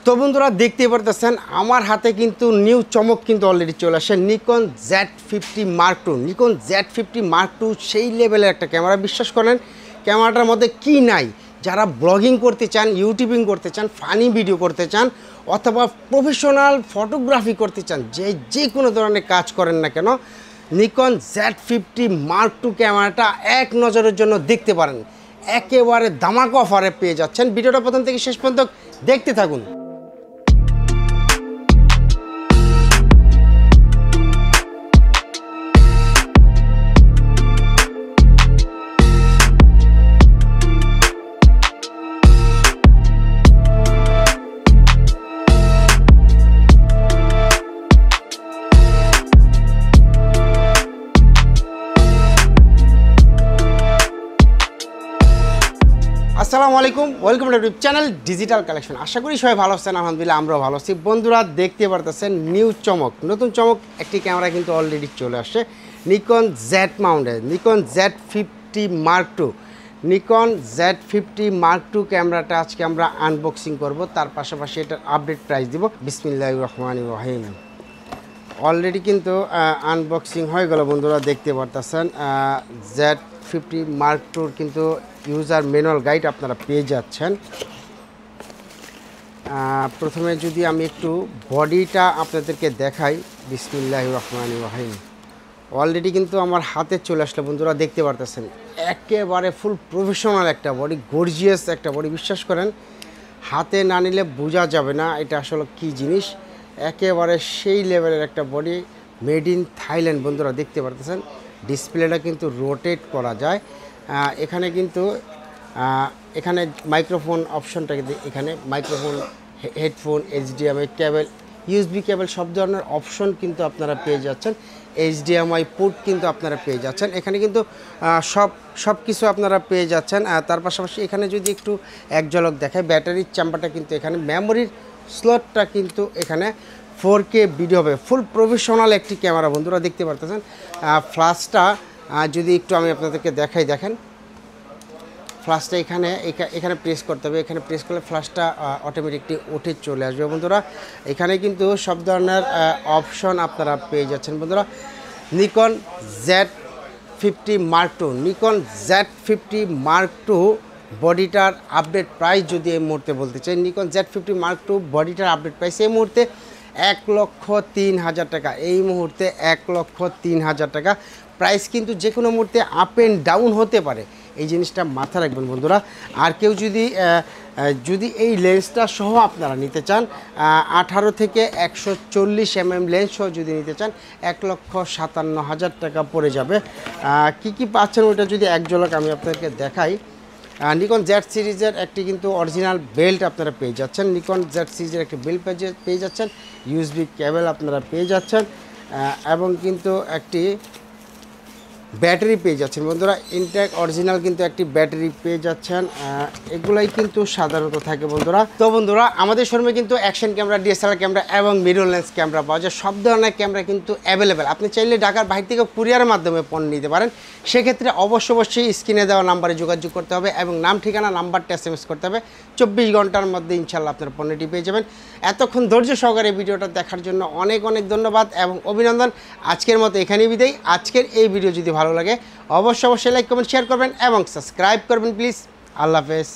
তো বন্ধুরা দেখতেই পারতেছেন আমার হাতে কিন্তু নিউ চমক কিন্তু অলরেডি চলে আসে Nikon Z50 Mark II। Nikon Z50 Mark II সেই লেভেলের একটা ক্যামেরা। বিশ্বাস করেন ক্যামেরাটার মধ্যে কি নাই। যারা ব্লগিং করতে চান, ইউটিউবিং করতে চান, ফানি ভিডিও করতে চান অথবা প্রফেশনাল ফটোগ্রাফি করতে চান, যে কোনো ধরনের কাজ করেন না কেন, নিকন Z50 Mark II ক্যামেরাটা এক নজরের জন্য দেখতে পারেন। একেবারে ধামাকা অফারে পেয়ে যাচ্ছেন। ভিডিওটা প্রথম থেকে শেষ পর্যন্ত দেখতে থাকুন। আসসালামু আলাইকুম, welcome to YouTube channel digital collection. আশা করি সবাই ভালো আছেন, আলহামদুলিল্লাহ আমরাও ভালো আছি। বন্ধুরা দেখতে পারতেছেন নিউ চমক, নতুন চমক একটি ক্যামেরা কিন্তু অলরেডি চলে আসছে নিকন জেড মাউন্টের Nikon Z50 Mark II। Nikon Z50 Mark II ক্যামেরাটা আজকে আমরা আনবক্সিং করব, তার পাশাপাশি এটার আপডেট প্রাইস দিব। বিসমিল্লাহির রহমানির রহিম। অলরেডি কিন্তু আনবক্সিং হয়ে গেল বন্ধুরা, দেখতে পারতেছেন Z50 Mark II কিন্তু ইউজার ম্যানুয়াল গাইড আপনারা পেয়ে যাচ্ছেন। প্রথমে যদি আমি একটু বডিটা আপনাদেরকে দেখাই, বিসমিল্লাহির রহমানির রহিম। অলরেডি কিন্তু আমার হাতে চলে আসলে বন্ধুরা, দেখতে পারতেছেন একেবারে ফুল প্রফেশনাল একটা বডি, গর্জিয়াস একটা বডি। বিশ্বাস করেন হাতে না নিলে বোঝা যাবে না এটা আসলে কী জিনিস। একেবারে সেই লেভেলের একটা বডি, মেড ইন থাইল্যান্ড। বন্ধুরা দেখতে পারতেছেন ডিসপ্লেটা কিন্তু রোটেট করা যায়। এখানে কিন্তু এখানে মাইক্রোফোন অপশনটা কিন্তু এখানে মাইক্রোফোন, হেডফোন, HDMI কেবল, USB কেবল সব ধরনের অপশন কিন্তু আপনারা পেয়ে যাচ্ছেন। HDMI পোর্ট কিন্তু আপনারা পেয়ে যাচ্ছেন। এখানে কিন্তু সব কিছু আপনারা পেয়ে যাচ্ছেন। তার পাশাপাশি এখানে যদি একটু এক ঝলক দেখায়, ব্যাটারির চাম্পারটা কিন্তু এখানে, মেমোরির স্লটটা কিন্তু এখানে 4K ভিডিও হবে। ফুল প্রফেশনাল একটি ক্যামেরা বন্ধুরা দেখতে পারতেছেন। ফ্ল্যাশটা যদি একটু আমি আপনাদেরকে দেখাই, দেখেন ফ্ল্যাশটা এখানে প্রেস করতে হবে। এখানে প্রেস করলে ফ্ল্যাশটা অটোমেটিকলি উঠে চলে আসবে বন্ধুরা। এখানে কিন্তু সব ধরনের অপশন আপনারা পেয়ে যাচ্ছেন বন্ধুরা। Nikon Z50 Mark II, Nikon Z50 Mark II বডিটার আপডেট প্রাইস যদি এই মুহূর্তে বলতে চাই, নিকন Z50 Mark II বডিটার আপডেট প্রাইস এই মুহূর্তে 1,03,000 টাকা। এই মুহূর্তে 1,03,000 টাকা প্রাইস। কিন্তু যে কোনো মুহূর্তে আপ অ্যান্ড ডাউন হতে পারে, এই জিনিসটা মাথা রাখবেন বন্ধুরা। আর কেউ যদি এই লেন্সটা সহ আপনারা নিতে চান, 18 থেকে 140 mm লেন্স সহ যদি নিতে চান, 1,57,000 টাকা পড়ে যাবে। কি পাচ্ছেন ওইটা যদি এক ঝলক আমি আপনাদেরকে দেখাই, নিকন Z সিরিজের একটি কিন্তু অরিজিনাল বেল্ট আপনারা পেয়ে যাচ্ছেন। নিকন Z সিরিজের একটি বেল্ট পেয়ে যাচ্ছেন, USB কেবল আপনারা পেয়ে যাচ্ছেন, এবং কিন্তু একটি ব্যাটারি পেয়ে যাচ্ছেন বন্ধুরা। ইনটেক অরিজিনাল কিন্তু একটি ব্যাটারি পেয়ে যাচ্ছেন। এগুলাই কিন্তু সাধারণত থাকে বন্ধুরা। তো বন্ধুরা আমাদের শোরুমে কিন্তু অ্যাকশন ক্যামেরা, DSLR ক্যামেরা এবং মিরর লেন্স ক্যামেরা পাওয়া যায়। সব ধরনের ক্যামেরা কিন্তু অ্যাভেলেবেল। আপনি চাইলে ঢাকার বাইরে থেকে কুরিয়ারের মাধ্যমে পণ্য নিতে পারেন। সেক্ষেত্রে অবশ্যই স্ক্রিনে দেওয়া নাম্বারে যোগাযোগ করতে হবে এবং নাম, ঠিকানা, নাম্বারটা SMS করতে হবে। 24 ঘন্টার মধ্যে ইনশাল্লাহ আপনার পণ্যটি পেয়ে যাবেন। এতক্ষণ ধৈর্য সহকারে ভিডিওটা দেখার জন্য অনেক ধন্যবাদ এবং অভিনন্দন। আজকের মতো এখানেই বিদায়। আজকের এই ভিডিও যদি ভালো লাগে অবশ্যই লাইক, কমেন্ট, শেয়ার করবেন এবং সাবস্ক্রাইব করবেন প্লিজ। আল্লাহ হাফেজ।